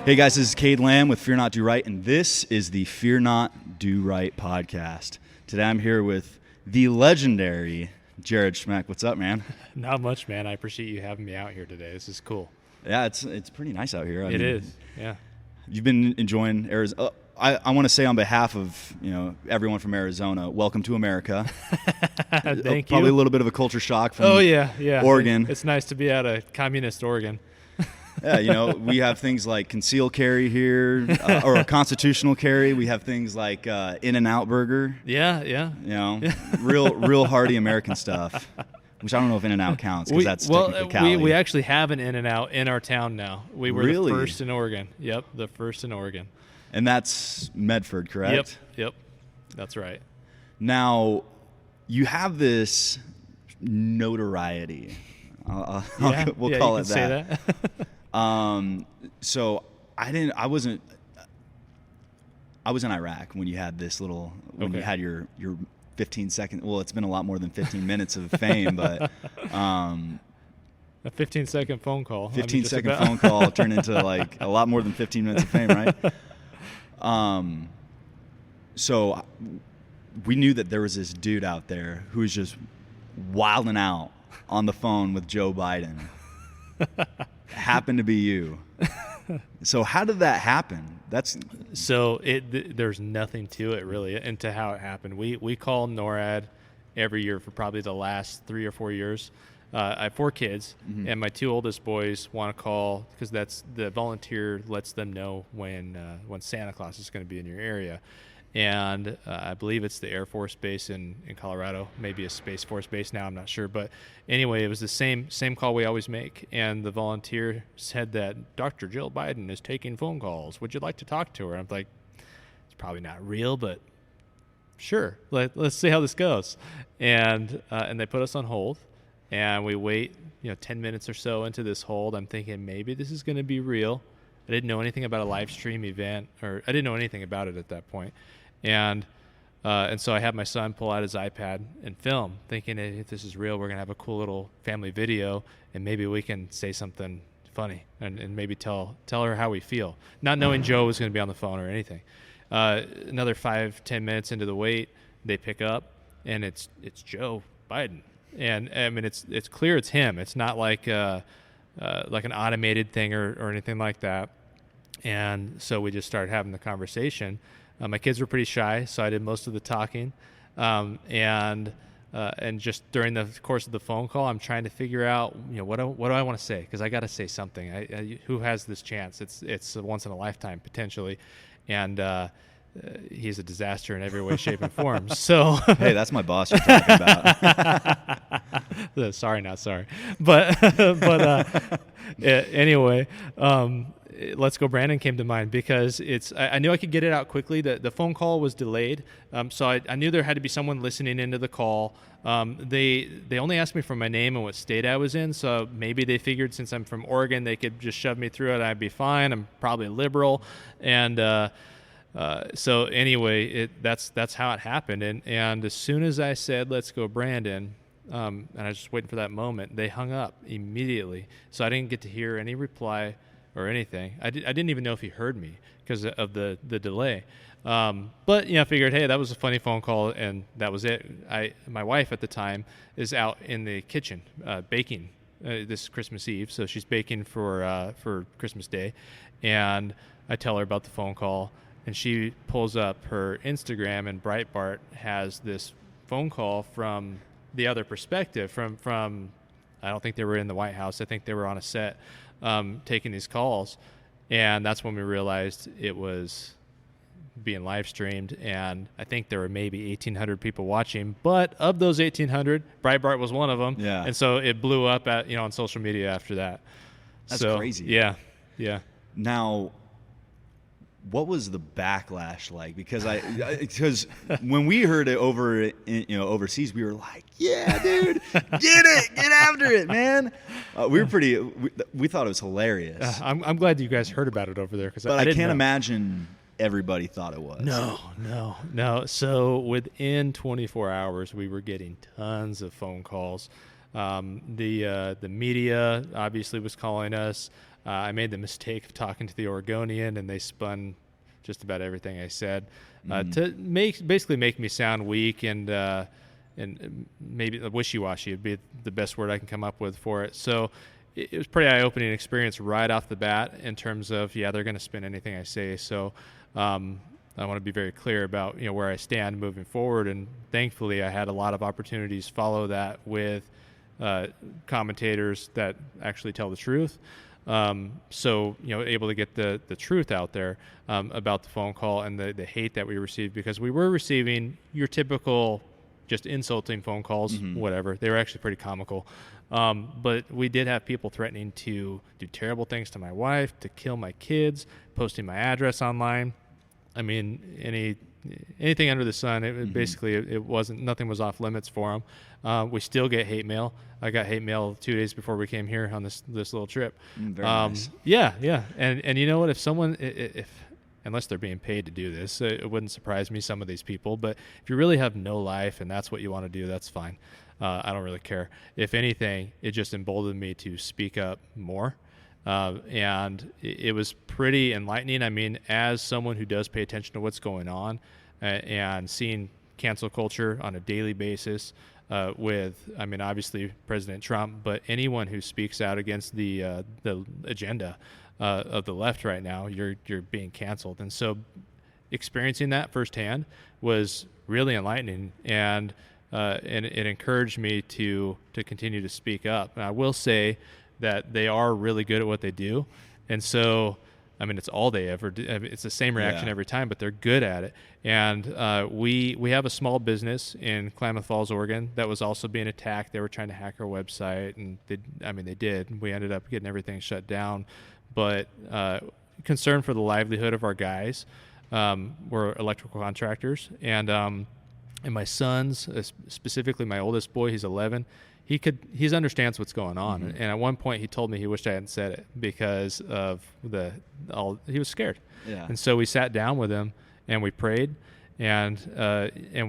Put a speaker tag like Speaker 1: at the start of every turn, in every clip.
Speaker 1: Hey guys, this is Cade Lamb with Fear Not Do Right, and this is the Fear Not Do Right podcast. Today I'm here with the legendary Jared Schmeck. What's up, man?
Speaker 2: Not much, man. I appreciate you having me out here today. This is cool.
Speaker 1: Yeah, it's pretty nice out here.
Speaker 2: It is, yeah.
Speaker 1: You've been enjoying Arizona. I want to say on behalf of everyone from Arizona, welcome to America.
Speaker 2: Thank you.
Speaker 1: Probably a little bit of a culture shock from
Speaker 2: yeah.
Speaker 1: Oregon.
Speaker 2: It's nice to be out of communist Oregon.
Speaker 1: Yeah, we have things like concealed carry here, or a constitutional carry. We have things like In-N-Out Burger.
Speaker 2: Yeah.
Speaker 1: Real hearty American stuff. Which I don't know if In-N-Out counts because that's technically Cali.
Speaker 2: We actually have an In-N-Out in our town now. We were
Speaker 1: Really?
Speaker 2: the first in Oregon. Yep, the first in Oregon.
Speaker 1: And that's Medford, correct?
Speaker 2: Yep. That's right.
Speaker 1: Now, you have this notoriety. We'll call it that.
Speaker 2: Say that.
Speaker 1: So I was in Iraq when you had this little, you had your 15-second, well, it's been a lot more than 15 minutes of fame, but
Speaker 2: a 15-second phone call.
Speaker 1: 15-second phone call turned into like a lot more than 15 minutes of fame, right? So we knew that there was this dude out there who was just wilding out on the phone with Joe Biden. Happened to be you. So how did that happen?
Speaker 2: There's nothing to it really, and to how it happened. We call NORAD every year for probably the last 3 or 4 years. I have 4 kids, and my 2 oldest boys want to call because that's the volunteer lets them know when Santa Claus is going to be in your area. And I believe it's the Air Force Base in Colorado, maybe a Space Force Base now, I'm not sure. But anyway, it was the same call we always make. And the volunteer said that Dr. Jill Biden is taking phone calls. Would you like to talk to her? I'm like, it's probably not real, but sure. Let's see how this goes. And they put us on hold, and we wait 10 minutes or so into this hold. I'm thinking maybe this is going to be real. I didn't know anything about a live stream event, or I didn't know anything about it at that point. And so I had my son pull out his iPad and film, thinking, hey, if this is real, we're going to have a cool little family video, and maybe we can say something funny and maybe tell her how we feel. Not knowing Joe was going to be on the phone or anything. Another 5-10 minutes into the wait, they pick up, and it's Joe Biden. And I mean, it's clear it's him. It's not like an automated thing or anything like that. And so we just started having the conversation. My kids were pretty shy, so I did most of the talking. And just during the course of the phone call, I'm trying to figure out, what do I want to say? Because I got to say something. Who has this chance? It's a once in a lifetime potentially, and he's a disaster in every way, shape, and form. So
Speaker 1: hey, that's my boss you're talking about.
Speaker 2: Sorry, not sorry. But anyway, Let's Go Brandon came to mind because I knew I could get it out quickly. The phone call was delayed, so I knew there had to be someone listening into the call. They only asked me for my name and what state I was in, so maybe they figured since I'm from Oregon, they could just shove me through it. I'd be fine. I'm probably liberal, and so anyway, that's how it happened. And as soon as I said, "Let's go, Brandon," and I was just waiting for that moment, they hung up immediately. So I didn't get to hear any reply or anything. I didn't even know if he heard me because of the delay. But I figured, hey, that was a funny phone call, and that was it. My wife at the time is out in the kitchen baking this Christmas Eve, so she's baking for Christmas Day, and I tell her about the phone call. And she pulls up her Instagram, and Breitbart has this phone call from the other perspective. From I don't think they were in the White House. I think they were on a set taking these calls. And that's when we realized it was being live streamed. And I think there were maybe 1,800 people watching. But of those 1,800, Breitbart was one of them.
Speaker 1: Yeah.
Speaker 2: And so it blew up on social media after that.
Speaker 1: That's crazy.
Speaker 2: Yeah.
Speaker 1: Now, what was the backlash like? Because when we heard it overseas, we were like, "Yeah, dude, get after it, man." We thought it was hilarious.
Speaker 2: I'm glad you guys heard about it over there,
Speaker 1: but I can't imagine everybody thought it was.
Speaker 2: No. So within 24 hours, we were getting tons of phone calls The media obviously was calling us. I made the mistake of talking to the Oregonian, and they spun just about everything I said to basically make me sound weak and maybe wishy-washy would be the best word I can come up with for it. So it was a pretty eye-opening experience right off the bat in terms of, they're going to spin anything I say. So I want to be very clear about where I stand moving forward, and thankfully I had a lot of opportunities follow that with commentators that actually tell the truth. So able to get the truth out there about the phone call and the hate that we received, because we were receiving your typical just insulting phone calls, whatever. They were actually pretty comical. But we did have people threatening to do terrible things to my wife, to kill my kids, posting my address online. I mean, anything under the sun. It wasn't, nothing was off limits for them. We still get hate mail. I got hate mail 2 days before we came here on this little trip.
Speaker 1: Very nice.
Speaker 2: Yeah. And you know what? If someone, unless they're being paid to do this, it wouldn't surprise me, some of these people. But if you really have no life and that's what you want to do, that's fine. I don't really care. If anything, it just emboldened me to speak up more. And it was pretty enlightening. I mean, as someone who does pay attention to what's going on and seeing cancel culture on a daily basis with, obviously President Trump, but anyone who speaks out against the agenda of the left right now, you're being canceled. And so experiencing that firsthand was really enlightening, and it encouraged me to continue to speak up. And I will say that they are really good at what they do. And so, it's all they ever do. It's the same reaction every time, but they're good at it. And we have a small business in Klamath Falls, Oregon, that was also being attacked. They were trying to hack our website, and they did. We ended up getting everything shut down. But concern for the livelihood of our guys. We're electrical contractors. And my sons, specifically my oldest boy, he's 11, he understands what's going on. And at one point he told me he wished I hadn't said it because of he was scared. Yeah. And so we sat down with him and we prayed, and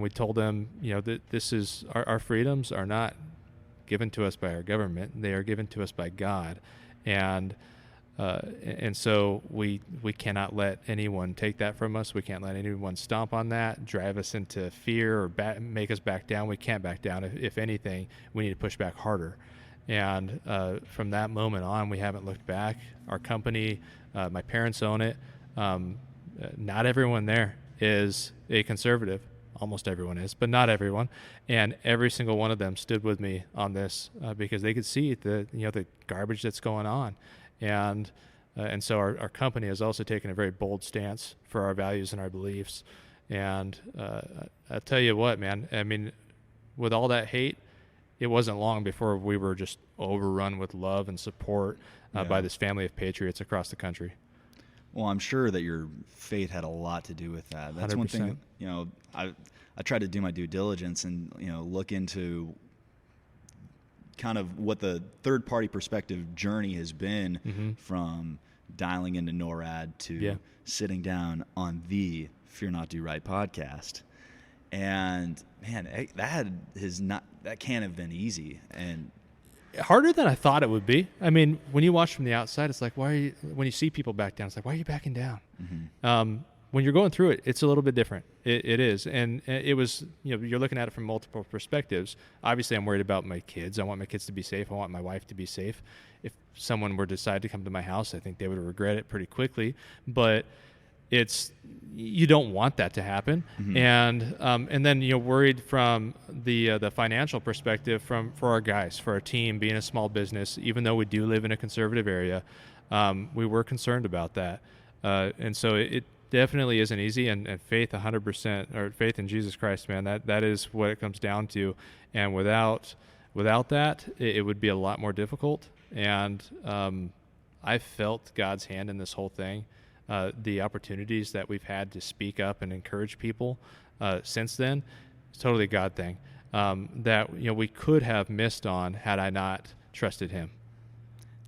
Speaker 2: we told him, that this is our freedoms are not given to us by our government. They are given to us by God. And so we cannot let anyone take that from us. We can't let anyone stomp on that, drive us into fear, or make us back down. We can't back down. If anything, we need to push back harder. And from that moment on, we haven't looked back. Our company, my parents own it. Not everyone there is a conservative. Almost everyone is, but not everyone. And every single one of them stood with me on this because they could see the garbage that's going on. And so our company has also taken a very bold stance for our values and our beliefs. And I'll tell you what, man, with all that hate, it wasn't long before we were just overrun with love and support by this family of patriots across the country.
Speaker 1: Well, I'm sure that your faith had a lot to do with that. That's 100%. One thing, I try to do my due diligence and, look into kind of what the third-party perspective journey has been from dialing into NORAD to sitting down on the Fear Not Do Right podcast. And man, that can't have been easy, and
Speaker 2: harder than I thought it would be. When you watch from the outside, it's like, when you see people back down, it's like, why are you backing down? When you're going through it, it's a little bit different. It is. And it was, you're looking at it from multiple perspectives. Obviously, I'm worried about my kids. I want my kids to be safe. I want my wife to be safe. If someone were to decide to come to my house, I think they would regret it pretty quickly. But you don't want that to happen. And then you're worried from the financial perspective for our guys, for our team, being a small business. Even though we do live in a conservative area, we were concerned about that. And so it definitely isn't easy, and faith 100%, or faith in Jesus Christ, man, that is what it comes down to. And without that, it would be a lot more difficult. And I felt God's hand in this whole thing. The opportunities that we've had to speak up and encourage people since then, it's totally a God thing that we could have missed on had I not trusted Him.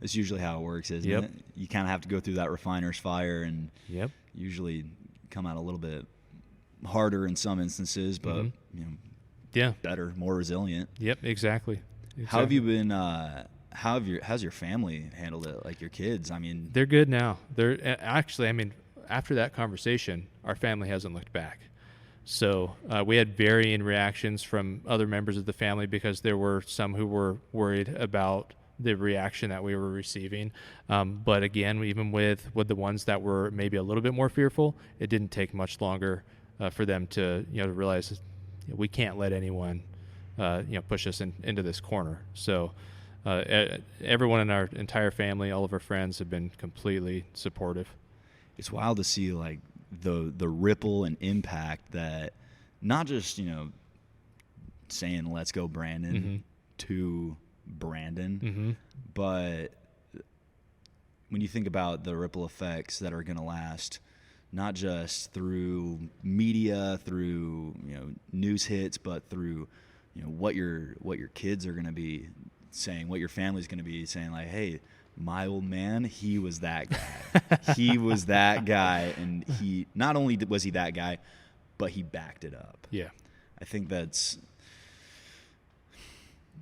Speaker 1: That's usually how it works, isn't it? You kind of have to go through that refiner's fire and usually come out a little bit harder in some instances, but better, more resilient.
Speaker 2: Yep, exactly.
Speaker 1: How have you been? How's your family handled it? Like your kids? I mean,
Speaker 2: they're good now. They're actually, I mean, after that conversation, our family hasn't looked back. So we had varying reactions from other members of the family because there were some who were worried about the reaction that we were receiving. But again, even with the ones that were maybe a little bit more fearful, it didn't take much longer for them to to realize we can't let anyone push us into this corner. So everyone in our entire family, all of our friends, have been completely supportive.
Speaker 1: It's wild to see like the ripple and impact that not just saying let's go Brandon to Brandon, but when you think about the ripple effects that are going to last not just through media, through news hits, but through what your kids are going to be saying, what your family's going to be saying, like, hey, my old man, he was that guy. He was that guy, and he not only was he that guy, but he backed it up.
Speaker 2: Yeah.
Speaker 1: I think that's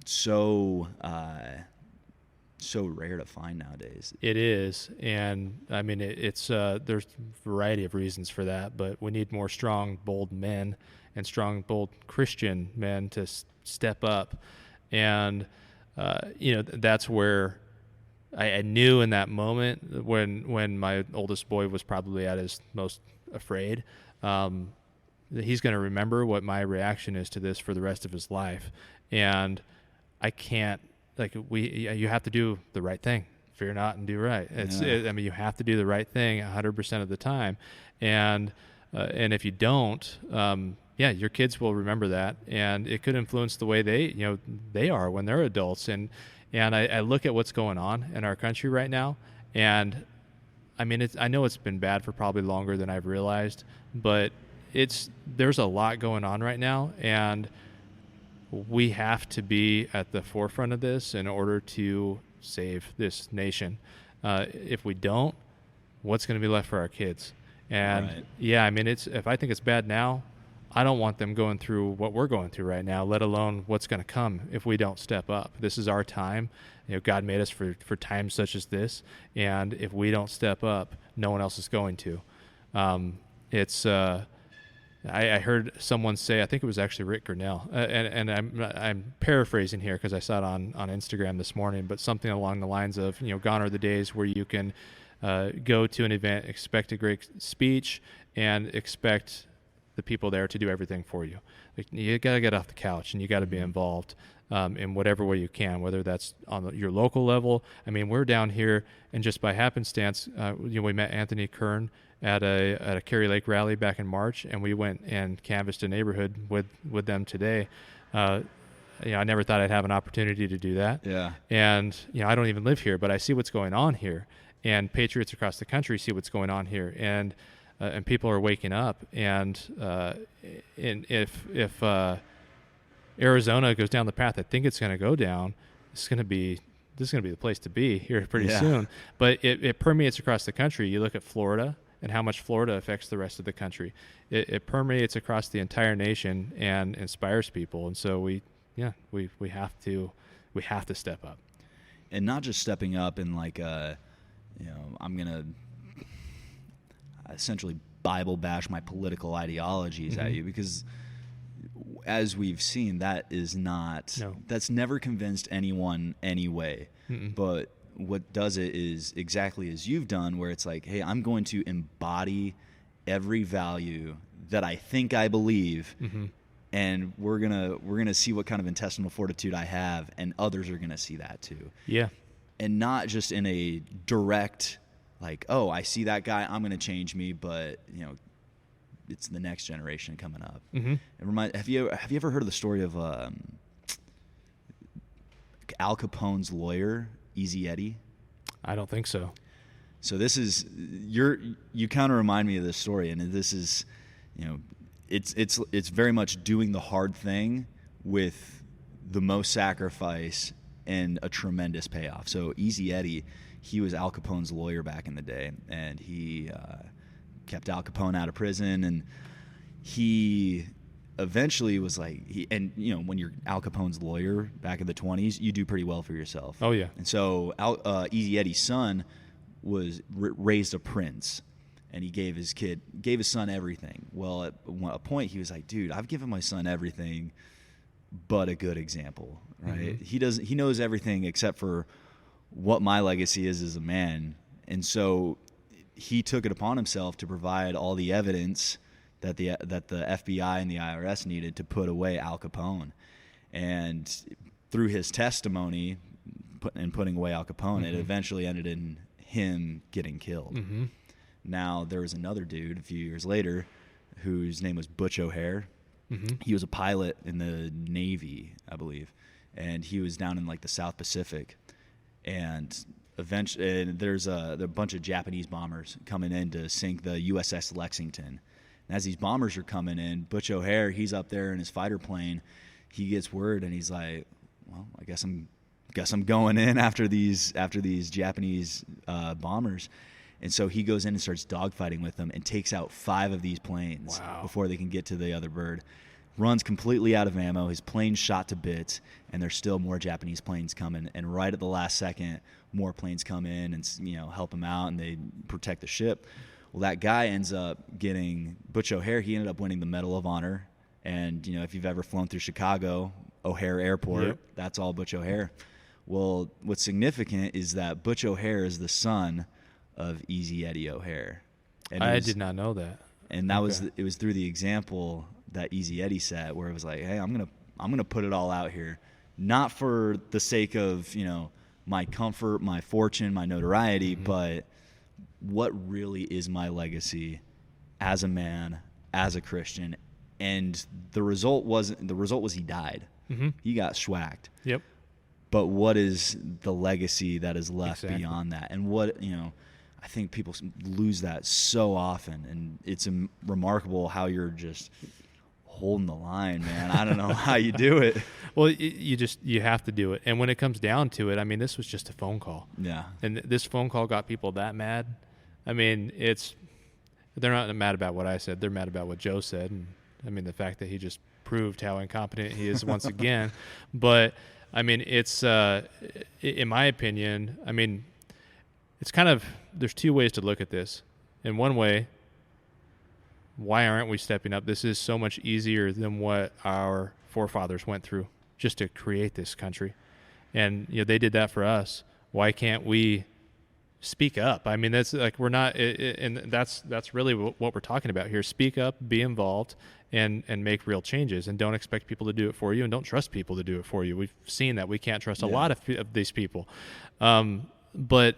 Speaker 1: so rare to find nowadays.
Speaker 2: It is, and I mean it's there's a variety of reasons for that, but we need more strong, bold men and strong, bold Christian men to step up, and that's where I knew in that moment when my oldest boy was probably at his most afraid, that he's going to remember what my reaction is to this for the rest of his life, and I can't. You have to do the right thing. Fear not and do right. You have to do the right thing 100% of the time, and if you don't, your kids will remember that, and it could influence the way they are when they're adults. And I look at what's going on in our country right now, and I mean I know it's been bad for probably longer than I've realized, but there's a lot going on right now, and we have to be at the forefront of this in order to save this nation. If we don't, what's going to be left for our kids? And
Speaker 1: right.
Speaker 2: I mean, if I think it's bad now, I don't want them going through what we're going through right now, let alone what's going to come if we don't step up. This is our time. God made us for times such as this, and if we don't step up, no one else is going to. I heard someone say, I think it was actually Rick Grinnell, and I'm paraphrasing here because I saw it on Instagram this morning, but something along the lines of, gone are the days where you can go to an event, expect a great speech, and expect the people there to do everything for you. Like, you got to get off the couch, and you got to be involved in whatever way you can, whether that's on your local level. I mean, we're down here, and just by happenstance, we met Anthony Kern at a Cary Lake rally back in March, and we went and canvassed a neighborhood with them today. I never thought I'd have an opportunity to do that.
Speaker 1: Yeah.
Speaker 2: And I don't even live here, but I see what's going on here, and patriots across the country see what's going on here, and people are waking up. And if Arizona goes down the path I think it's going to go down, this is going to be the place to be here pretty soon. But it permeates across the country. You look at Florida and how much Florida affects the rest of the country. It permeates across the entire nation and inspires people. And so we have to step up.
Speaker 1: And not just stepping up in like I'm going to essentially Bible bash my political ideologies at you, because as we've seen, that's never convinced anyone anyway. But what does it is exactly as you've done, where it's like, hey, I'm going to embody every value that I think I believe, and we're gonna see what kind of intestinal fortitude I have, and others are gonna see that too.
Speaker 2: Yeah. And
Speaker 1: not just in a direct, like, oh, I see that guy, I'm gonna change me, but it's the next generation coming up. Have you ever heard of the story of Al Capone's lawyer, Easy Eddie?
Speaker 2: I don't think so.
Speaker 1: So this is you kind of remind me of this story, and this is, it's very much doing the hard thing with the most sacrifice and a tremendous payoff. So Easy Eddie, he was Al Capone's lawyer back in the day, and he kept Al Capone out of prison, and he eventually was like, when you're Al Capone's lawyer back in the 1920s, you do pretty well for yourself.
Speaker 2: Oh yeah.
Speaker 1: And so Easy Eddie's son was raised a prince, and he gave his son everything. Well, at a point he was like, dude, I've given my son everything but a good example, right?
Speaker 2: Mm-hmm.
Speaker 1: He knows everything except for what my legacy is as a man. And so he took it upon himself to provide all the evidence that the FBI and the IRS needed to put away Al Capone. And through his testimony in putting away Al Capone, it eventually ended in him getting killed.
Speaker 2: Mm-hmm.
Speaker 1: Now, there was another dude a few years later whose name was Butch O'Hare.
Speaker 2: Mm-hmm.
Speaker 1: He was a pilot in the Navy, I believe, and he was down in like the South Pacific. And eventually, there's a bunch of Japanese bombers coming in to sink the USS Lexington. And as these bombers are coming in, Butch O'Hare, he's up there in his fighter plane. He gets word, and he's like, "Well, I guess I'm going in after these Japanese bombers." And so he goes in and starts dogfighting with them and takes out 5 of these planes before they can get to the other bird. Runs completely out of ammo. His plane's shot to bits, and there's still more Japanese planes coming. And right at the last second, more planes come in and help him out, and they protect the ship. Well, that guy ends up getting Butch O'Hare. He ended up winning the Medal of Honor. And if you've ever flown through Chicago, O'Hare Airport, that's all Butch O'Hare. Well, what's significant is that Butch O'Hare is the son of Easy Eddie O'Hare. And
Speaker 2: I did not know that.
Speaker 1: And that was through the example that Easy Eddie set, where it was like, hey, I'm gonna put it all out here, not for the sake of my comfort, my fortune, my notoriety, but what really is my legacy as a man, as a Christian. And the result was he died. He got schwacked.
Speaker 2: Yep.
Speaker 1: But what is the legacy that is left beyond that? And what I think people lose that so often, and it's remarkable how you're just holding the line, man. I don't know how you do it.
Speaker 2: Well, you have to do it. And when it comes down to it, I mean, this was just a phone call.
Speaker 1: Yeah.
Speaker 2: And this phone call got people that mad. I mean, they're not mad about what I said. They're mad about what Joe said. And I mean, the fact that he just proved how incompetent he is once again. But I mean, it's in my opinion, I mean, it's kind of, there's 2 ways to look at this. In one way, why aren't we stepping up? This is so much easier than what our forefathers went through just to create this country. And, they did that for us. Why can't we speak up? I mean, that's like, we're not, and that's really what we're talking about here. Speak up, be involved, and make real changes, and don't expect people to do it for you, and don't trust people to do it for you. We've seen that we can't trust a lot of these people. But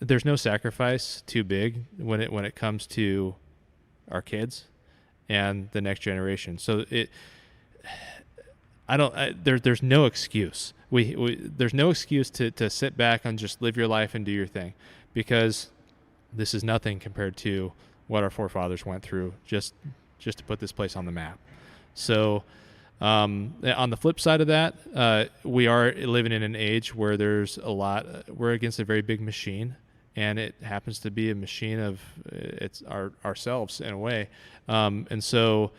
Speaker 2: there's no sacrifice too big when it comes to our kids and the next generation. So there's no excuse. There's no excuse to sit back and just live your life and do your thing, because this is nothing compared to what our forefathers went through just to put this place on the map. So on the flip side of that, we are living in an age where there's we're against a very big machine, and it happens to be a machine of ourselves in a way. And so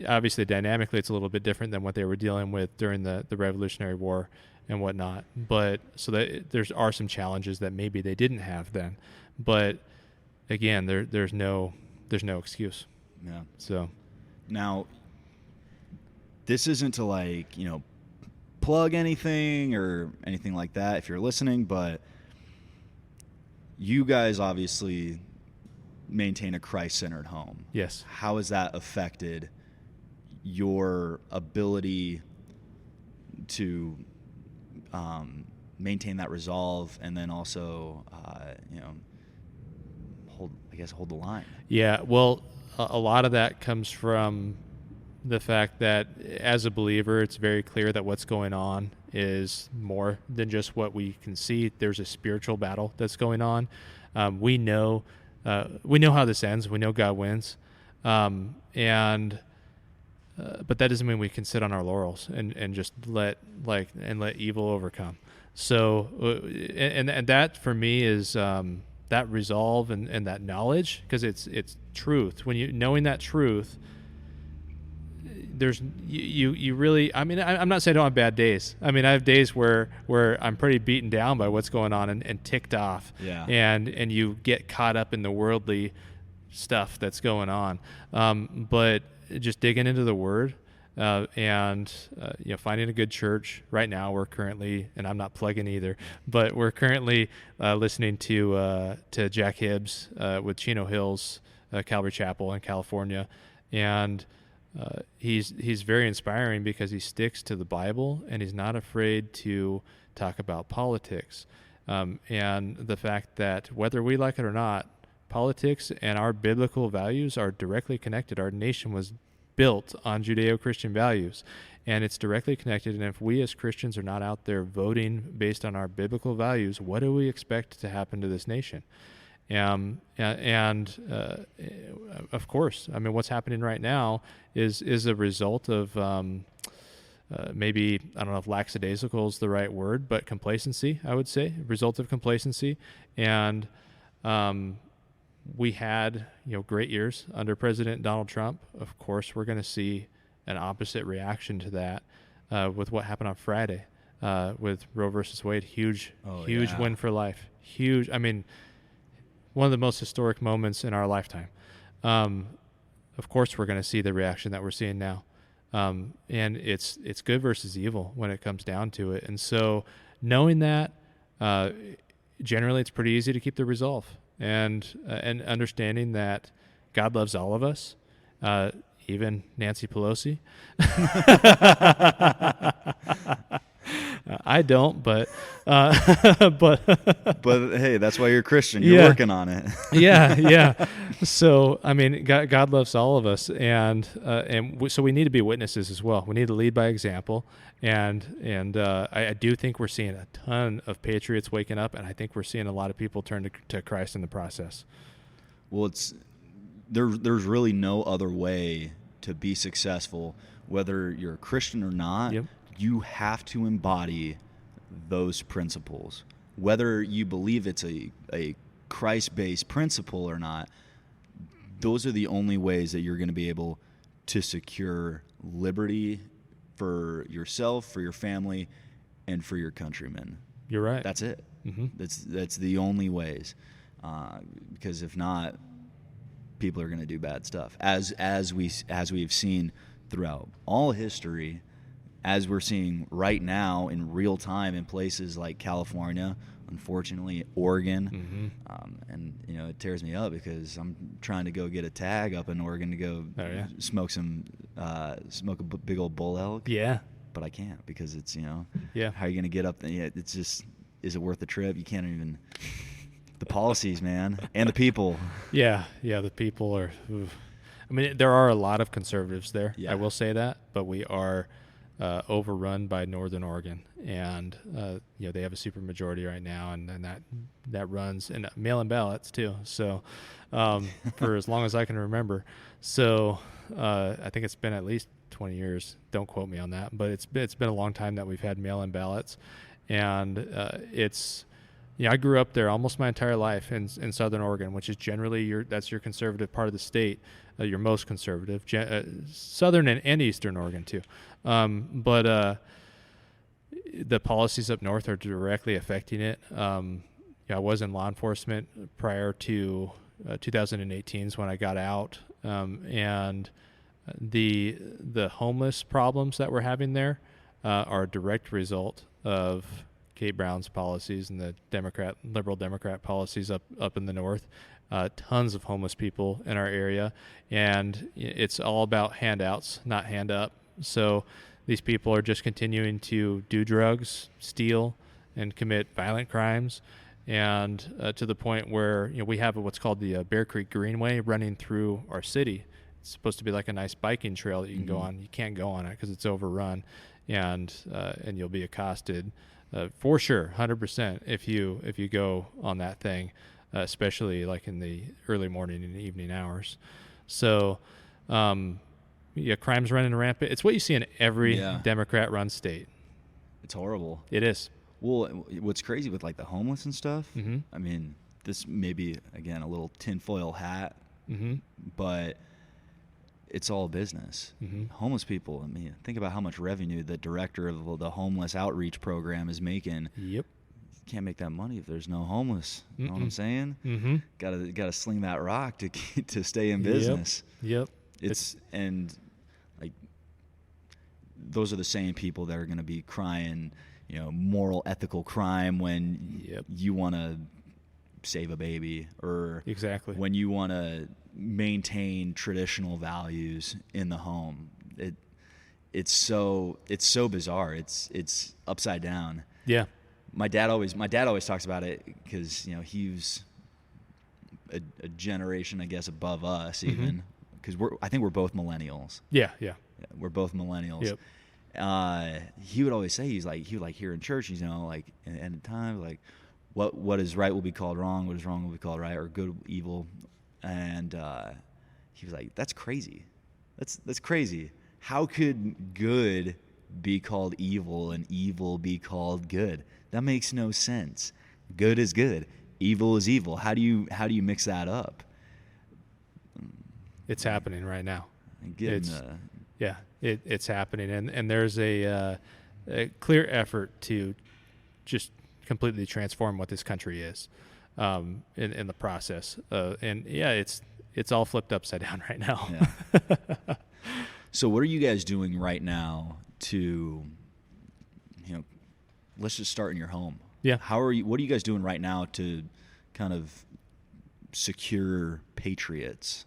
Speaker 2: obviously dynamically it's a little bit different than what they were dealing with during the Revolutionary War and whatnot. But so that there are some challenges that maybe they didn't have then. But again, there's no excuse.
Speaker 1: Yeah.
Speaker 2: So
Speaker 1: now, this isn't to plug anything or anything like that if you're listening, but you guys obviously maintain a Christ-centered home.
Speaker 2: Yes.
Speaker 1: How has that affected your ability to maintain that resolve, and then also hold the line?
Speaker 2: Yeah, well, a lot of that comes from the fact that as a believer, it's very clear that what's going on is more than just what we can see. There's a spiritual battle that's going on. We know how this ends. We know God wins. But that doesn't mean we can sit on our laurels and just let evil overcome. So, and that for me is that resolve and that knowledge, because it's truth. Knowing that truth there's you really. I mean, I'm not saying I don't have bad days. I mean, I have days where I'm pretty beaten down by what's going on and ticked off.
Speaker 1: Yeah.
Speaker 2: And you get caught up in the worldly stuff that's going on. But just digging into the Word. And finding a good church. Right now, we're currently, and I'm not plugging either, but we're currently listening to Jack Hibbs with Chino Hills Calvary Chapel in California, and he's very inspiring because he sticks to the Bible and he's not afraid to talk about politics, and the fact that whether we like it or not, politics and our biblical values are directly connected. Our nation was built on Judeo-Christian values, and it's directly connected. And if we as Christians are not out there voting based on our biblical values, what do we expect to happen to this nation? And of course, I mean, what's happening right now is a result of maybe, I don't know if lackadaisical is the right word, but complacency, I would say, result of complacency. And we had, great years under President Donald Trump. Of course, we're going to see an opposite reaction to that with what happened on Friday with Roe versus Wade. Huge win for life. Huge. I mean, one of the most historic moments in our lifetime. Of course, we're going to see the reaction that we're seeing now. And it's good versus evil when it comes down to it. And so knowing that, generally it's pretty easy to keep the resolve. And understanding that God loves all of us, even Nancy Pelosi. I don't, but
Speaker 1: hey, that's why you're Christian. You're working on it.
Speaker 2: yeah. So I mean, God loves all of us, and so we need to be witnesses as well. We need to lead by example, and I do think we're seeing a ton of patriots waking up, and I think we're seeing a lot of people turn to Christ in the process.
Speaker 1: Well, there's really no other way to be successful, whether you're a Christian or not.
Speaker 2: Yep.
Speaker 1: You have to embody those principles. Whether you believe it's a Christ-based principle or not, those are the only ways that you're going to be able to secure liberty for yourself, for your family, and for your countrymen.
Speaker 2: You're right.
Speaker 1: That's it.
Speaker 2: Mm-hmm.
Speaker 1: That's the only ways. Because if not, people are going to do bad stuff. As we've seen throughout all history, as we're seeing right now in real time in places like California, unfortunately, Oregon, and it tears me up because I'm trying to go get a tag up in Oregon to go smoke a big old bull elk.
Speaker 2: Yeah,
Speaker 1: but I can't because it's how are you going to get up there? Yeah, it's just, is it worth the trip? You can't even. The policies, man, and the people. Yeah,
Speaker 2: the people are. Oof. I mean, there are a lot of conservatives there.
Speaker 1: Yeah.
Speaker 2: I will say that, but we are overrun by Northern Oregon, and they have a supermajority right now, and that runs, and mail-in ballots too. So for as long as I can remember. So I think it's been at least 20 years. Don't quote me on that, but it's been a long time that we've had mail-in ballots, and it's. I grew up there almost my entire life in Southern Oregon, which is generally that's your conservative part of the state, your most conservative, Southern and Eastern Oregon too. But the policies up north are directly affecting it. I was in law enforcement prior to 2018 is when I got out, and the homeless problems that we're having there are a direct result of Kate Brown's policies and the liberal Democrat policies up in the north. Tons of homeless people in our area, and it's all about handouts, not hand up. So these people are just continuing to do drugs, steal, and commit violent crimes, and to the point where we have what's called the Bear Creek Greenway running through our city. It's supposed to be like a nice biking trail that you can go on. You can't go on it because it's overrun, and you'll be accosted. For sure, 100%. If you go on that thing, especially like in the early morning and evening hours. So, crime's running rampant. It's what you see in every Democrat-run state.
Speaker 1: It's horrible.
Speaker 2: It is.
Speaker 1: Well, what's crazy with like the homeless and stuff?
Speaker 2: Mm-hmm.
Speaker 1: I mean, this may be again a little tinfoil hat, but it's all business.
Speaker 2: Mm-hmm.
Speaker 1: Homeless people, I mean, think about how much revenue the director of the homeless outreach program is making.
Speaker 2: Yep.
Speaker 1: Can't make that money if there's no homeless. You know what I'm saying?
Speaker 2: Mm-hmm.
Speaker 1: Gotta sling that rock to stay in business.
Speaker 2: Yep.
Speaker 1: And like those are the same people that are going to be crying, moral ethical crime when you want to save a baby, or
Speaker 2: exactly
Speaker 1: when you want to maintain traditional values in the home. It's so bizarre. It's upside down.
Speaker 2: Yeah.
Speaker 1: My dad always talks about it because he was a generation, I guess, above us, even because I think we're both millennials.
Speaker 2: Yeah,
Speaker 1: we're both millennials.
Speaker 2: Yep.
Speaker 1: He would always say he would hear in church, like at the end of time, like what is right will be called wrong, what is wrong will be called right, or good evil, and he was like, that's crazy. That's crazy. How could good be called evil and evil be called good? That makes no sense. Good is good. Evil is evil. How do you mix that up?
Speaker 2: It's happening right now. It's happening, and there's a clear effort to just completely transform what this country is in the process. It's all flipped upside down right now.
Speaker 1: Yeah. So what are you guys doing right now to, let's just start in your home.
Speaker 2: Yeah.
Speaker 1: What are you guys doing right now to kind of secure patriots?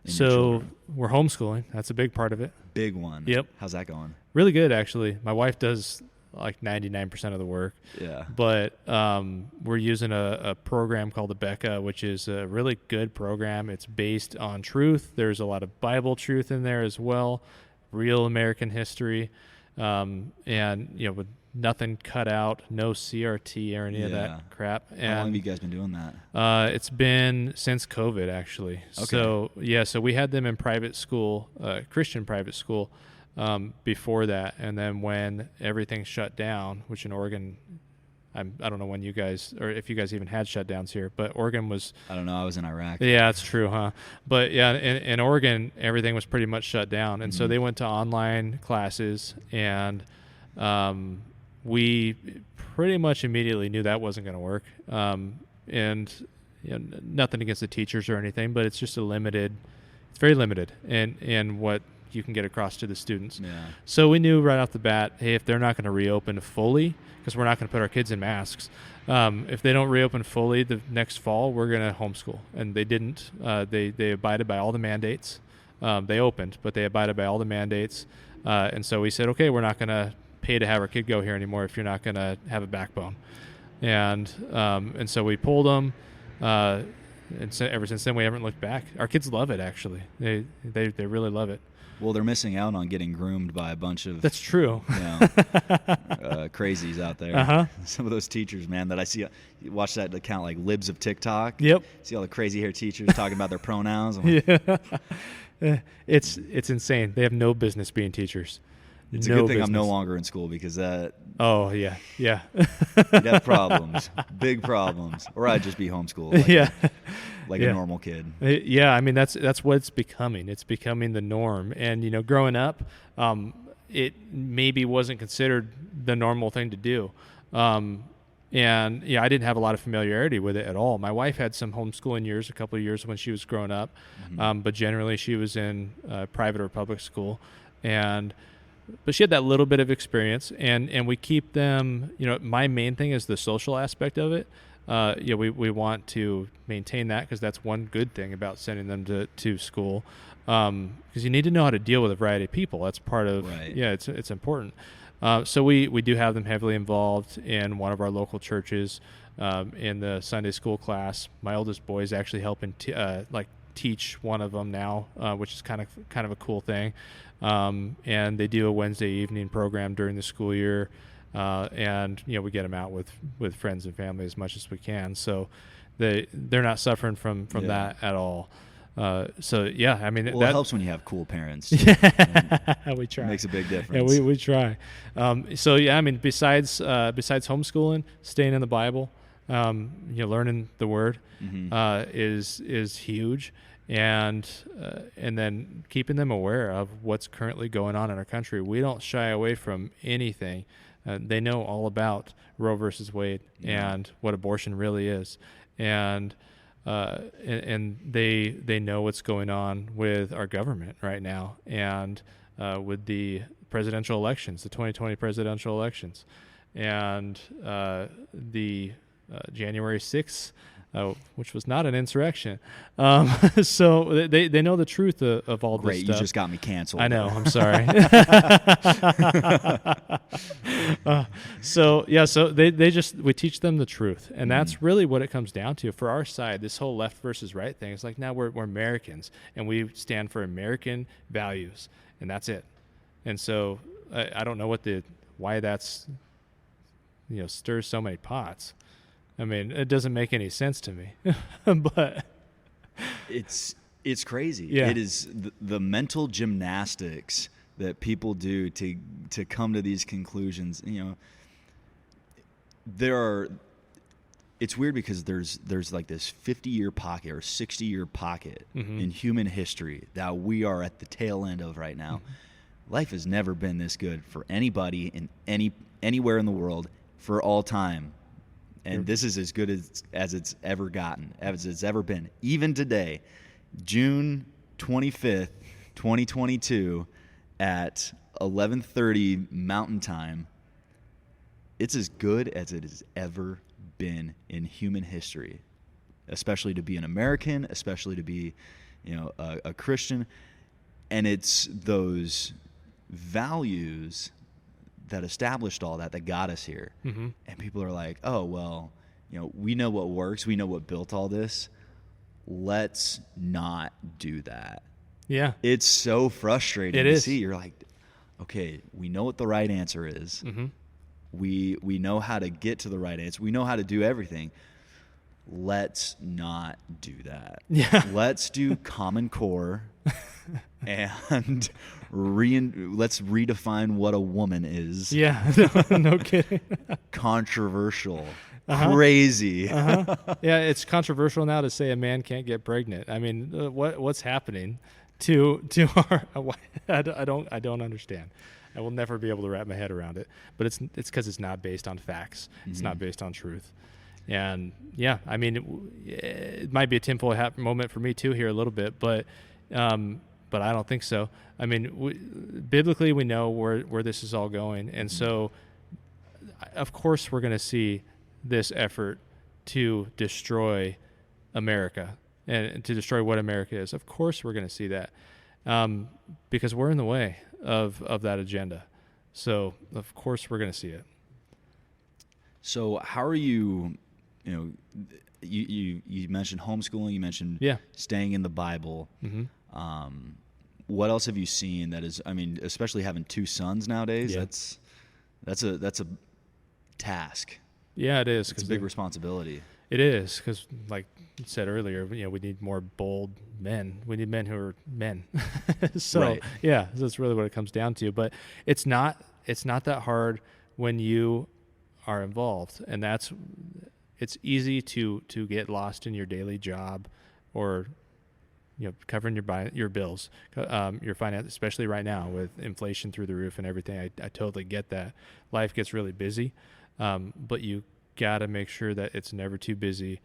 Speaker 2: So we're homeschooling. That's a big part of it.
Speaker 1: Big one.
Speaker 2: Yep.
Speaker 1: How's that going?
Speaker 2: Really good, actually. My wife does like 99% of the work.
Speaker 1: Yeah.
Speaker 2: But we're using a program called the Becca, which is a really good program. It's based on truth. There's a lot of Bible truth in there as well, real American history, and with nothing cut out, no CRT or any of that crap. And
Speaker 1: how long have you guys been doing that?
Speaker 2: It's been since COVID, actually.
Speaker 1: Okay.
Speaker 2: So we had them in private school, Christian private school, before that, and then when everything shut down, which in Oregon, I don't know when you guys, or if you guys even had shutdowns here, but Oregon was.
Speaker 1: I don't know. I was in Iraq.
Speaker 2: Yeah, that's true, huh? But yeah, in Oregon, everything was pretty much shut down, and so they went to online classes, and we pretty much immediately knew that wasn't going to work. And nothing against the teachers or anything, but it's just it's very limited in what you can get across to the students.
Speaker 1: Yeah.
Speaker 2: So we knew right off the bat, hey, if they're not going to reopen fully, because we're not going to put our kids in masks, if they don't reopen fully the next fall, we're going to homeschool. And they didn't. They abided by all the mandates. They opened, but they abided by all the mandates. And so we said, okay, we're not going to pay to have our kid go here anymore if you're not going to have a backbone. And so we pulled them. And so ever since then, we haven't looked back. Our kids love it, actually. They really love it.
Speaker 1: Well, they're missing out on getting groomed by a bunch of
Speaker 2: that's true
Speaker 1: crazies out there. Some of those teachers, man, that I see, you watch that account like Libs of TikTok.
Speaker 2: Yep.
Speaker 1: See all the crazy hair teachers talking about their pronouns.
Speaker 2: It's insane. They have no business being teachers.
Speaker 1: It's a good thing I'm no longer in school, because that.
Speaker 2: Oh yeah.
Speaker 1: You'd have problems, big problems, or I'd just be homeschooled. Like a normal kid.
Speaker 2: Yeah, I mean that's what it's becoming. It's becoming the norm. And growing up, it maybe wasn't considered the normal thing to do. And I didn't have a lot of familiarity with it at all. My wife had some homeschooling years, a couple of years when she was growing up, but generally she was in private or public school, but she had that little bit of experience, and we keep them. My main thing is the social aspect of it. We want to maintain that, because that's one good thing about sending them to school, because you need to know how to deal with a variety of people. That's part of it's important. So we do have them heavily involved in one of our local churches, in the Sunday school class. My oldest boy is actually helping teach one of them now, which is kind of a cool thing. And they do a Wednesday evening program during the school year, and we get them out with friends and family as much as we can. So they're not suffering from that at all. So yeah, I mean,
Speaker 1: it helps when you have cool parents.
Speaker 2: We try.
Speaker 1: It makes a big difference.
Speaker 2: Yeah, we try. So yeah, I mean, besides homeschooling, staying in the Bible, learning the Word, is huge. and then keeping them aware of what's currently going on in our country. We don't shy away from anything. They know all about Roe versus Wade and what abortion really is, and they know what's going on with our government right now, and with the presidential elections, the 2020 presidential elections, and the January 6th, which was not an insurrection. So they know the truth of all this stuff.
Speaker 1: Great, you just got me canceled.
Speaker 2: I know, I'm sorry. So we teach them the truth. And that's really what it comes down to. For our side, this whole left versus right thing, it's like, now we're Americans, and we stand for American values, and that's it. And so I don't know why that's, stirs so many pots. I mean, it doesn't make any sense to me, but
Speaker 1: it's crazy.
Speaker 2: Yeah.
Speaker 1: It is the mental gymnastics that people do to come to these conclusions. It's weird because there's like this 50-year pocket or 60-year pocket in human history that we are at the tail end of right now. Life has never been this good for anybody in anywhere in the world for all time. And this is as good as it's ever gotten, as it's ever been. Even today, June 25th, 2022, at 11:30 Mountain Time, it's as good as it has ever been in human history, especially to be an American, especially to be, a Christian. And it's those values that established all that got us here. And people are like, oh, well, we know what works. We know what built all this. Let's not do that.
Speaker 2: Yeah.
Speaker 1: It's so frustrating
Speaker 2: to
Speaker 1: see. You're like, okay, we know what the right answer is. We know how to get to the right answer. We know how to do everything. Let's not do that.
Speaker 2: Yeah.
Speaker 1: Let's do Common Core and let's redefine what a woman is.
Speaker 2: Yeah, no kidding.
Speaker 1: Controversial. Crazy.
Speaker 2: Yeah, it's controversial now to say a man can't get pregnant. I mean, what's happening to our? I don't understand. I will never be able to wrap my head around it. But it's because it's not based on facts. It's not based on truth. And yeah, I mean, it might be a tinfoil hat moment for me too here a little bit, but I don't think so. I mean, biblically we know where this is all going, and so of course we're going to see this effort to destroy America and to destroy what America is. Of course we're going to see that because we're in the way of that agenda. So of course we're going to see it. So
Speaker 1: how are you? You mentioned homeschooling. You mentioned staying in the Bible. What else have you seen that is? I mean, especially having two sons nowadays. That's a task.
Speaker 2: Yeah, it is.
Speaker 1: It's a big responsibility.
Speaker 2: It is because, like you said earlier, we need more bold men. We need men who are men. So that's really what it comes down to. But it's not that hard when you are involved, and it's easy to get lost in your daily job or covering your bills, your finance, especially right now with inflation through the roof and everything. I totally get that. Life gets really busy, but you got to make sure that it's never too busy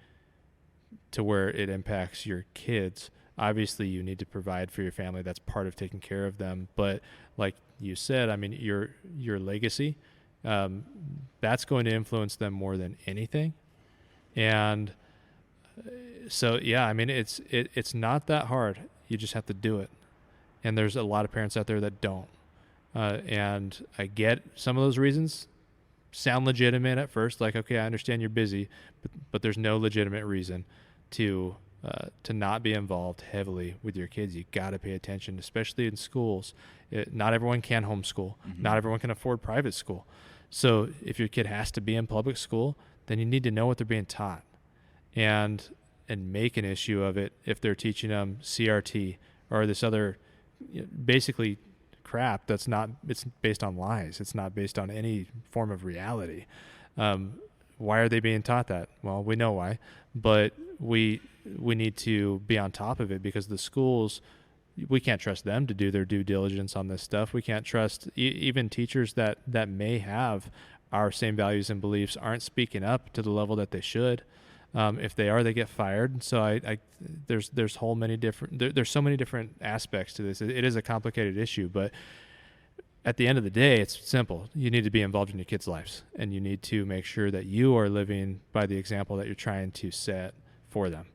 Speaker 2: to where it impacts your kids. Obviously, you need to provide for your family. That's part of taking care of them. But like you said, I mean, your legacy, that's going to influence them more than anything. And so, yeah, I mean, it's not that hard. You just have to do it. And there's a lot of parents out there that don't. And I get some of those reasons sound legitimate at first. Like, okay, I understand you're busy, but there's no legitimate reason to not be involved heavily with your kids. You got to pay attention, especially in schools. Not everyone can homeschool. Not everyone can afford private school. So if your kid has to be in public school, then you need to know what they're being taught and make an issue of it if they're teaching them CRT or this other basically crap it's based on lies. It's not based on any form of reality. Why are they being taught that? Well, we know why, but we we need to be on top of it, because the schools, we can't trust them to do their due diligence on this stuff. We can't trust even teachers that may have our same values and beliefs aren't speaking up to the level that they should. If they are, they get fired. So there's so many different aspects to this. It is a complicated issue, but at the end of the day, it's simple. You need to be involved in your kids' lives, and you need to make sure that you are living by the example that you're trying to set for them.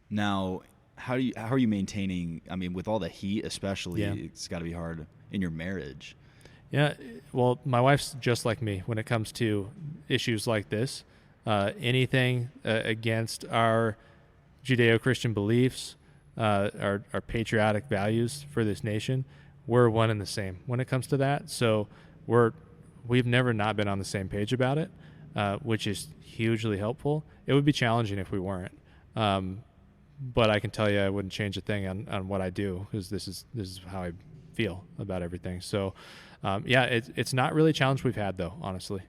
Speaker 1: Now, how are you maintaining, I mean, with all the heat especially,
Speaker 2: Yeah.
Speaker 1: it's got to be hard in your marriage.
Speaker 2: Yeah, well, my wife's just like me when it comes to issues like this. Anything against our Judeo-Christian beliefs, our patriotic values for this nation, we're one and the same when it comes to that. So we've never not been on the same page about it, which is hugely helpful. It would be challenging if we weren't. But I can tell you I wouldn't change a thing on what I do, because this is how I feel about everything. So, it's not really a challenge we've had, though, honestly,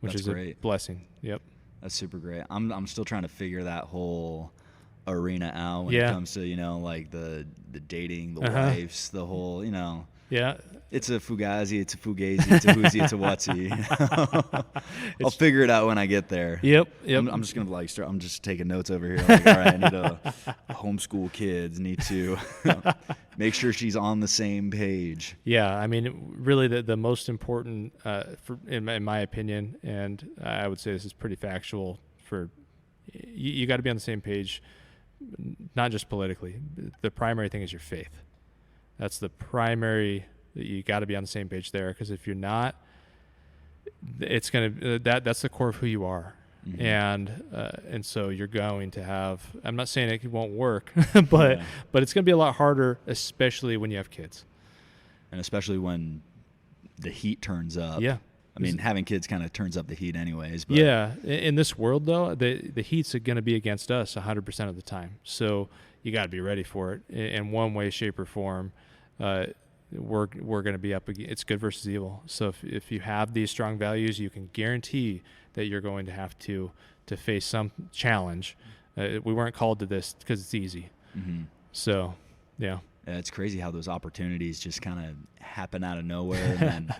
Speaker 2: which
Speaker 1: That's
Speaker 2: is
Speaker 1: great.
Speaker 2: a blessing. Yep.
Speaker 1: That's super great. I'm still trying to figure that whole arena out when
Speaker 2: Yeah.
Speaker 1: it comes to, like the dating, the
Speaker 2: Uh-huh.
Speaker 1: wives, the whole,
Speaker 2: Yeah.
Speaker 1: it's a fugazi, it's a fugazi, it's a whoozy, it's a whatsy. I'll figure it out when I get there.
Speaker 2: Yep.
Speaker 1: I'm just gonna I'm just taking notes over here. Like, all right, I need to homeschool kids. Need to make sure she's on the same page.
Speaker 2: Yeah, I mean, really, the most important, in my opinion, and I would say this is pretty factual. You got to be on the same page, not just politically. The primary thing is your faith. That's the primary. You got to be on the same page there, because if you're not, it's gonna that's the core of who you are. Mm-hmm. And so you're going to have. I'm not saying it won't work, but it's going to be a lot harder, especially when you have kids,
Speaker 1: and especially when the heat turns up.
Speaker 2: Yeah,
Speaker 1: I mean, having kids kind of turns up the heat, anyways. But.
Speaker 2: Yeah, in this world though, the heat's going to be against us 100% of the time. So you got to be ready for it in one way, shape, or form. We're going to be up against. It's good versus evil. So if you have these strong values, you can guarantee that you're going to have to face some challenge. We weren't called to this because it's easy. Mm-hmm. So, yeah.
Speaker 1: It's crazy how those opportunities just kind of happen out of nowhere and then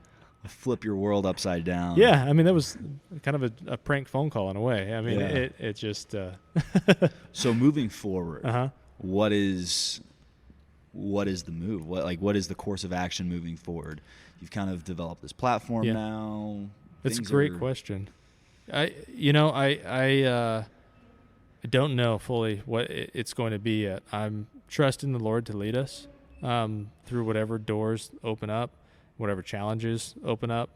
Speaker 1: flip your world upside down.
Speaker 2: Yeah, I mean, that was kind of a prank phone call in a way. I mean, it just...
Speaker 1: So moving forward,
Speaker 2: uh-huh.
Speaker 1: What is the move? What is the course of action moving forward? You've kind of developed this platform now.
Speaker 2: That's a great question. I don't know fully what it's going to be yet. I'm trusting the Lord to lead us through whatever doors open up, whatever challenges open up.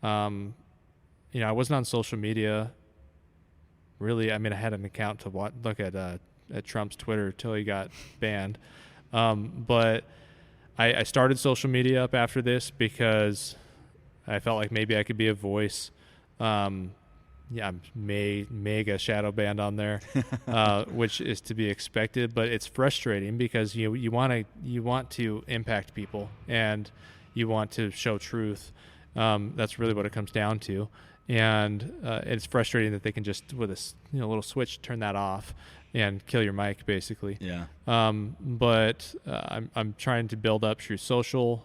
Speaker 2: I wasn't on social media really. I mean, I had an account to look at Trump's Twitter till he got banned. But I started social media up after this because I felt like maybe I could be a voice. I'm mega shadow banned on there, which is to be expected, but it's frustrating because you want to impact people and you want to show truth. That's really what it comes down to. And it's frustrating that they can just with a little switch turn that off and kill your mic, basically.
Speaker 1: Yeah.
Speaker 2: But I'm trying to build up through social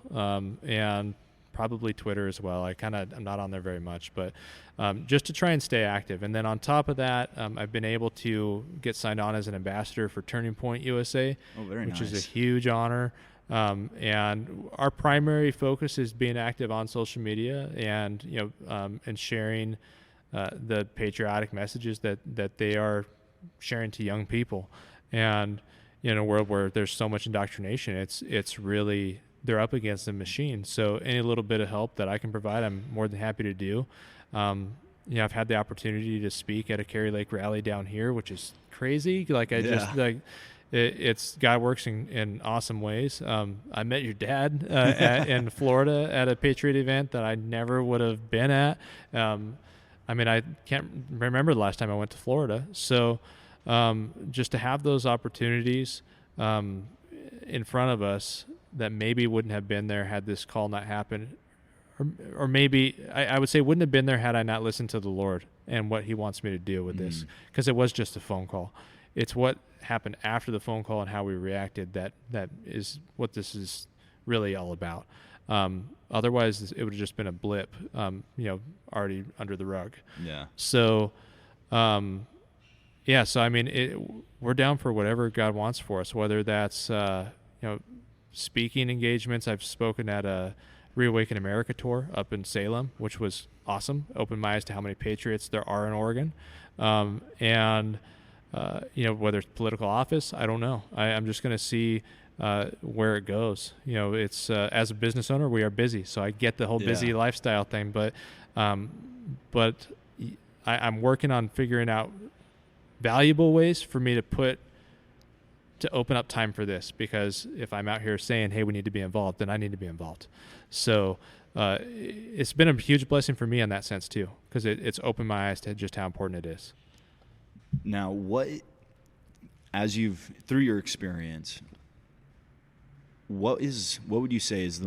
Speaker 2: and probably Twitter as well. I'm not on there very much, but just to try and stay active. And then on top of that, I've been able to get signed on as an ambassador for Turning Point USA, which is a huge honor. And our primary focus is being active on social media and and sharing the patriotic messages that they are sharing to young people. And in a world where there's so much indoctrination, it's really, they're up against the machine. So any little bit of help that I can provide, I'm more than happy to do. I've had the opportunity to speak at a Cary Lake rally down here, which is crazy. It's God works in awesome ways. I met your dad in Florida at a Patriot event that I never would have been at. I can't remember the last time I went to Florida. So just to have those opportunities in front of us that maybe wouldn't have been there had this call not happened, or maybe I would say wouldn't have been there had I not listened to the Lord and what he wants me to do with this, because it was just a phone call. it's what happened after the phone call and how we reacted that is what this is really all about. Otherwise, it would have just been a blip, already under the rug.
Speaker 1: Yeah.
Speaker 2: So, so I mean, we're down for whatever God wants for us, whether that's speaking engagements. I've spoken at a Reawaken America tour up in Salem, which was awesome. Opened my eyes to how many patriots there are in Oregon, and whether it's political office, I don't know. I'm just going to see where it goes. It's as a business owner, we are busy, so I get the whole busy lifestyle thing, but I'm working on figuring out valuable ways for me to open up time for this, because if I'm out here saying, hey, we need to be involved, then I need to be involved. So it's been a huge blessing for me in that sense too, because it's opened my eyes to just how important it is.
Speaker 1: Now, through your experience, what would you say is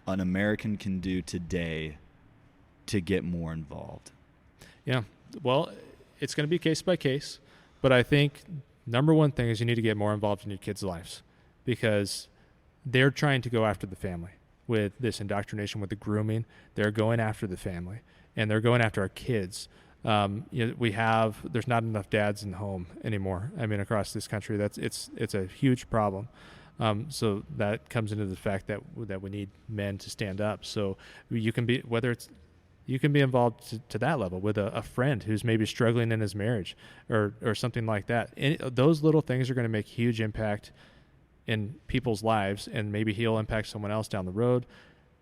Speaker 1: an American can do today to get more involved? Yeah.
Speaker 2: Well, it's going to be case by case, but I think number one thing is you need to get more involved in your kids' lives, because they're trying to go after the family with this indoctrination, with the grooming. They're going after the family, and they're going after our kids. There's not enough dads in the home anymore. I mean, across this country, it's a huge problem. So that comes into the fact that we need men to stand up. So you can be involved to that level with a friend who's maybe struggling in his marriage or something like that. Those little things are going to make huge impact in people's lives, and maybe he'll impact someone else down the road.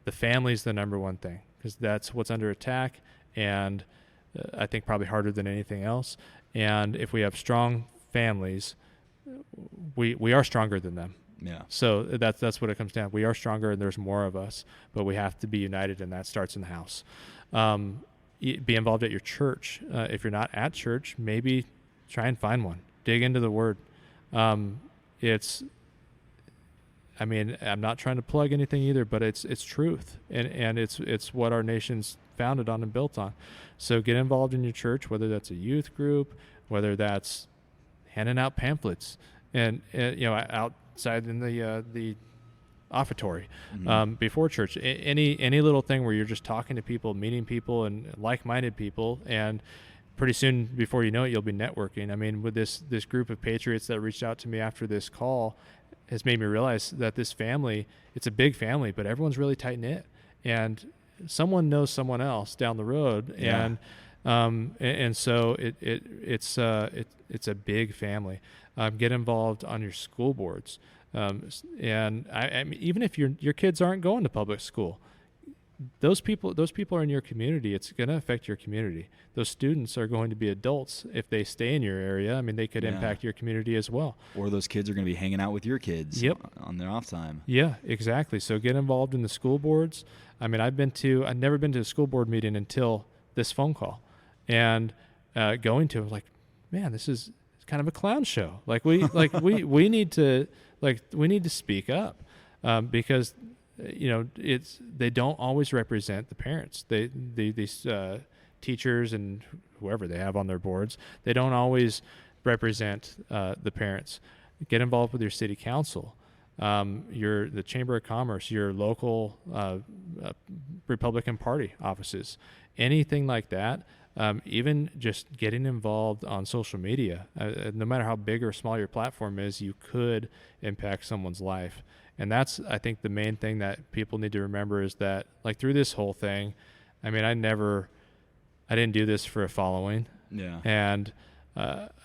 Speaker 2: The family's the number one thing, because that's what's under attack, and I think probably harder than anything else. And if we have strong families, we are stronger than them.
Speaker 1: Yeah.
Speaker 2: So that's what it comes down. We are stronger, and there's more of us, but we have to be united, and that starts in the house. Be involved at your church. If you're not at church, maybe try and find one. Dig into the Word. I'm not trying to plug anything either, but it's truth, and it's what our nation's founded on and built on. So get involved in your church, whether that's a youth group, whether that's handing out pamphlets, and outside in the offertory, before church. Any little thing where you're just talking to people, meeting people, and like-minded people, and pretty soon, before you know it, you'll be networking. I mean, with this group of patriots that reached out to me after this call, has made me realize that this family, it's a big family, but everyone's really tight-knit, and someone knows someone else down the road, and so it's a big family. Get involved on your school boards, and I mean, even if your kids aren't going to public school, those people are in your community. It's going to affect your community. Those students are going to be adults if they stay in your area. I mean, they could impact your community as well.
Speaker 1: Or those kids are going to be hanging out with your kids on their off time.
Speaker 2: Yeah, exactly. So get involved in the school boards. I mean, I've never been to a school board meeting until this phone call, and going to it, like, man, this is kind of a clown show. Like we need to speak up, because they don't always represent the parents. These teachers and whoever they have on their boards, they don't always represent the parents. Get involved with your city council, the Chamber of Commerce, your local Republican Party offices, anything like that. Even just getting involved on social media, no matter how big or small your platform is, you could impact someone's life. And that's, I think, the main thing that people need to remember is that, like, through this whole thing, I mean, I didn't do this for a following.
Speaker 1: Yeah.
Speaker 2: And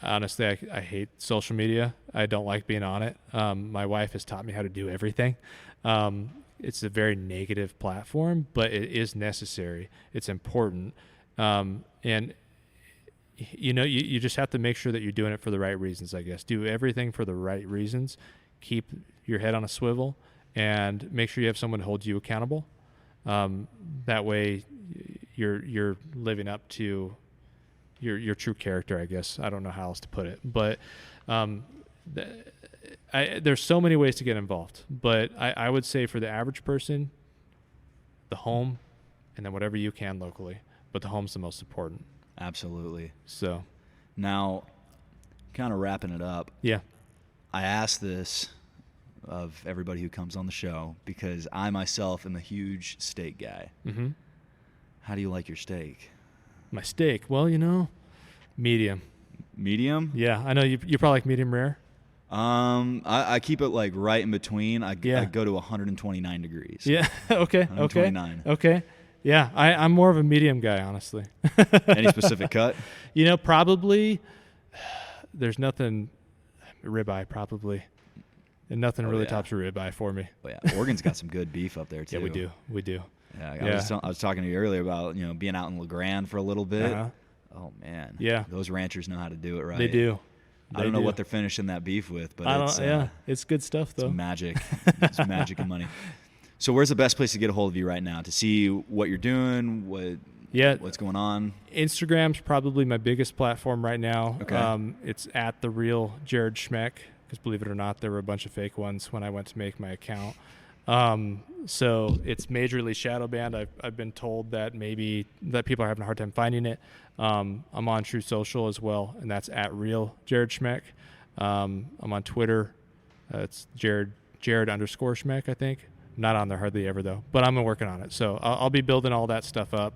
Speaker 2: honestly, I hate social media. I don't like being on it. My wife has taught me how to do everything. It's a very negative platform, but it is necessary. It's important. And you just have to make sure that you're doing it for the right reasons, I guess. Do everything for the right reasons. Keep your head on a swivel, and make sure you have someone to hold you accountable. That way you're living up to your true character, I guess. I don't know how else to put it, but there's so many ways to get involved, but I would say for the average person, the home, and then whatever you can locally, but the home's the most important.
Speaker 1: Absolutely.
Speaker 2: So
Speaker 1: now, kind of wrapping it up.
Speaker 2: Yeah.
Speaker 1: I ask this of everybody who comes on the show because I myself am a huge steak guy.
Speaker 2: Mm-hmm.
Speaker 1: How do you like your steak?
Speaker 2: My steak, well, medium.
Speaker 1: Medium?
Speaker 2: Yeah, I know you probably like medium rare.
Speaker 1: I keep it like right in between. I
Speaker 2: Yeah.
Speaker 1: go to 129 degrees.
Speaker 2: Yeah. Okay.
Speaker 1: 129.
Speaker 2: Okay. Yeah, I'm more of a medium guy, honestly.
Speaker 1: Any specific cut?
Speaker 2: Probably there's nothing ribeye probably, and nothing really tops a ribeye for me.
Speaker 1: Oh yeah, Oregon's got some good beef up there too.
Speaker 2: Yeah, we do.
Speaker 1: Yeah, I was talking to you earlier about being out in LeGrand for a little bit.
Speaker 2: Uh-huh.
Speaker 1: Oh man,
Speaker 2: yeah,
Speaker 1: those ranchers know how to do it right.
Speaker 2: They do.
Speaker 1: I don't know what they're finishing that beef with, but
Speaker 2: it's good stuff though.
Speaker 1: It's magic. It's magic and money. So where's the best place to get a hold of you right now to see what you're doing, what's going on?
Speaker 2: Instagram's probably my biggest platform right now.
Speaker 1: Okay.
Speaker 2: It's at the real Jared Schmeck, because believe it or not, there were a bunch of fake ones when I went to make my account. So it's majorly shadow banned. I've been told that people are having a hard time finding it. I'm on True Social as well, and that's at real Jared Schmeck. I'm on Twitter. It's Jared _Schmeck, I think. Not on there hardly ever though, but I'm working on it. So I'll be building all that stuff up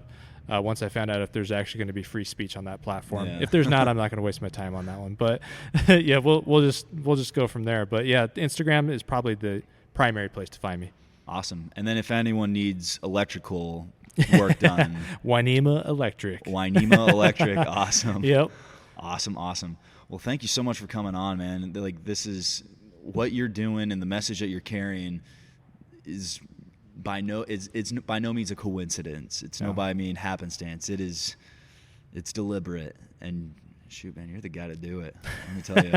Speaker 2: once I found out if there's actually going to be free speech on that platform.
Speaker 1: Yeah.
Speaker 2: If there's not, I'm not going to waste my time on that one. But yeah, we'll just go from there. But yeah, Instagram is probably the primary place to find me.
Speaker 1: Awesome. And then if anyone needs electrical work done,
Speaker 2: Wynema Electric.
Speaker 1: Awesome.
Speaker 2: Yep.
Speaker 1: Awesome. Well, thank you so much for coming on, man. Like, this is what you're doing, and the message that you're carrying is it's by no means a coincidence. It's no by mean happenstance. It's deliberate. And shoot, man, you're the guy to do it. Let me tell you.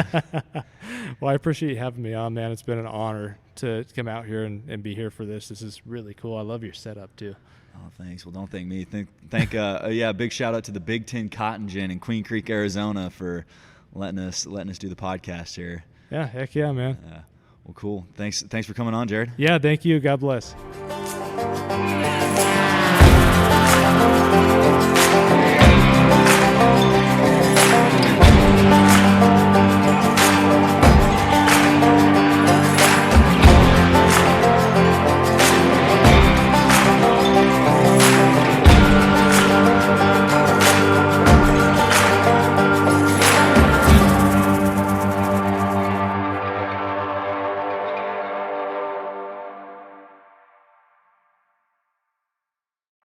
Speaker 2: Well, I appreciate you having me on, man. It's been an honor to come out here and be here for this. This is really cool. I love your setup too.
Speaker 1: Oh, thanks. Well, don't thank me. Big shout out to the Big Ten Cotton Gin in Queen Creek, Arizona, for letting us do the podcast here.
Speaker 2: Yeah, heck yeah, man.
Speaker 1: Well, cool. Thanks for coming on, Jared.
Speaker 2: Yeah, thank you. God bless.